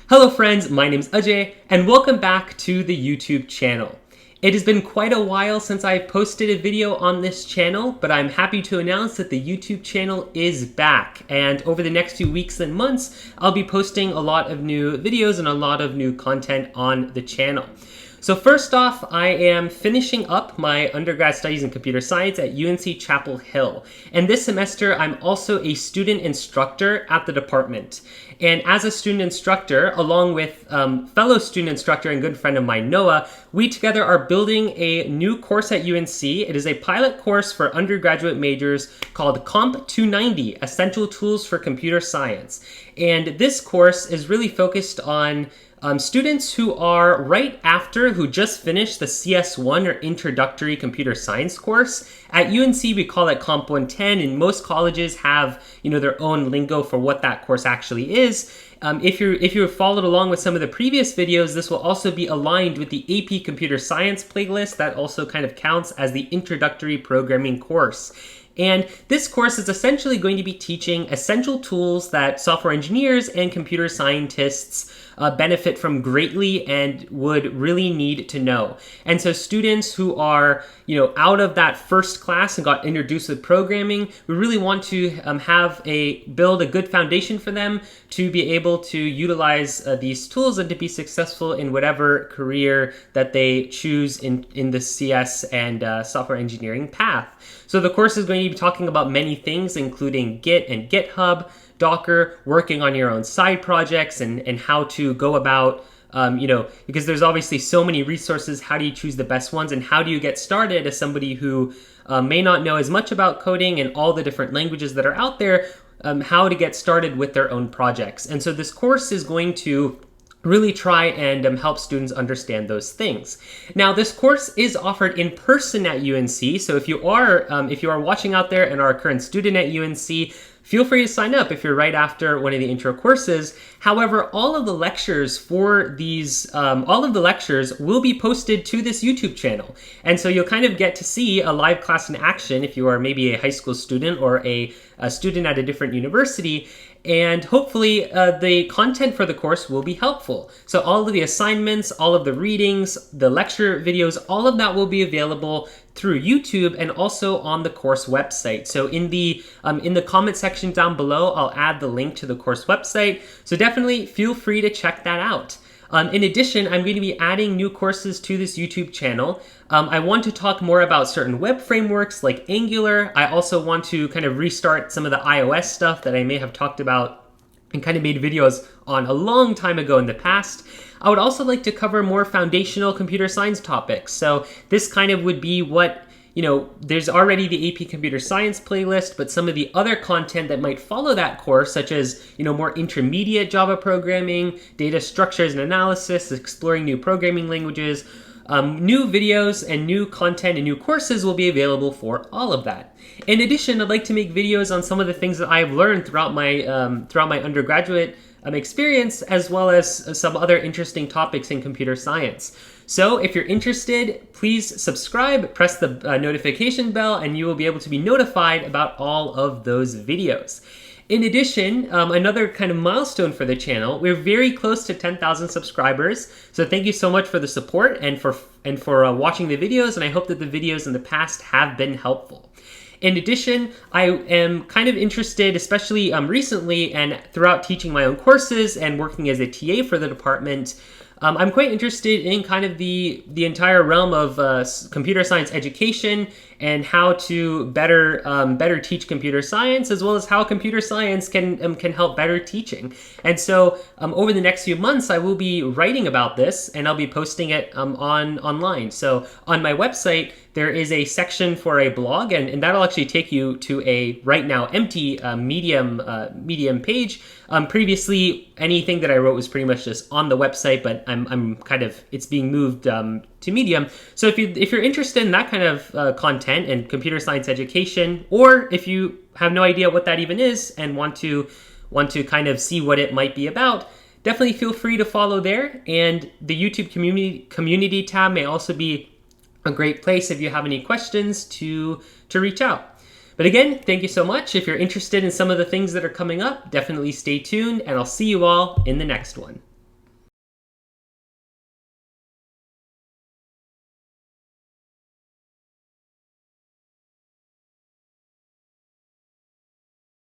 Hello friends, my name's Ajay, and welcome back to the YouTube channel. It has been quite a while since I posted a video on this channel, but I'm happy to announce that the YouTube channel is back, and over the next few weeks and months, I'll be posting a lot of new videos and a lot of new content on the channel. So first off, I am finishing up my undergrad studies in computer science at UNC Chapel Hill. And this semester, I'm also a student instructor at the department. And as a student instructor, along with fellow student instructor and good friend of mine, Noah, we together are building a new course at UNC. It is a pilot course for undergraduate majors called Comp 290, Essential Tools for Computer Science. And this course is really focused on students who are who just finished the CS1 or Introductory Computer Science course. At UNC, we call it Comp 110, and most colleges have, their own lingo for what that course actually is. If you've followed along with some of the previous videos, this will also be aligned with the AP Computer Science playlist that also kind of counts as the Introductory Programming course. And this course is essentially going to be teaching essential tools that software engineers and computer scientists benefit from greatly and would really need to know. And so students who are, out of that first class and got introduced with programming, we really want to build a good foundation for them to be able to utilize these tools and to be successful in whatever career that they choose in the CS and software engineering path. So the course is going to be talking about many things, including Git and GitHub, Docker, working on your own side projects, and how to go about, because there's obviously so many resources, how do you choose the best ones, and how do you get started as somebody who may not know as much about coding and all the different languages that are out there, how to get started with their own projects. And so this course is going to really try and help students understand those things. Now, this course is offered in person at UNC, so if you are watching out there and are a current student at UNC, feel free to sign up if you're right after one of the intro courses. However, all of the lectures for these, will be posted to this YouTube channel. And so you'll kind of get to see a live class in action if you are maybe a high school student or a student at a different university. And hopefully the content for the course will be helpful. So all of the assignments, all of the readings, the lecture videos, all of that will be available through YouTube and also on the course website. So in the comment section down below, I'll add the link to the course website. So definitely feel free to check that out. In addition, I'm going to be adding new courses to this YouTube channel. I want to talk more about certain web frameworks like Angular. I also want to kind of restart some of the iOS stuff that I may have talked about and kind of made videos on a long time ago in the past. I would also like to cover more foundational computer science topics. So this kind of would be what, there's already the AP Computer Science playlist, but some of the other content that might follow that course, such as, more intermediate Java programming, data structures and analysis, exploring new programming languages, new videos and new content and new courses will be available for all of that. In addition, I'd like to make videos on some of the things that I've learned throughout my undergraduate experience, as well as some other interesting topics in computer science. So if you're interested, please subscribe, press the notification bell, and you will be able to be notified about all of those videos. In addition, another kind of milestone for the channel, we're very close to 10,000 subscribers. So thank you so much for the support and for watching the videos, and I hope that the videos in the past have been helpful. In addition, I am kind of interested, especially recently and throughout teaching my own courses and working as a TA for the department, I'm quite interested in kind of the entire realm of computer science education and how to better teach computer science, as well as how computer science can help better teaching. And so over the next few months, I will be writing about this, and I'll be posting it online. So on my website, there is a section for a blog, and that'll actually take you to a right now empty Medium page. Previously, anything that I wrote was pretty much just on the website, but it's being moved to Medium. So if you're interested in that kind of content and computer science education, or if you have no idea what that even is and want to kind of see what it might be about, definitely feel free to follow there. And the YouTube community tab may also be a great place if you have any questions to reach out. But again, thank you so much. If you're interested in some of the things that are coming up, definitely stay tuned, and I'll see you all in the next one.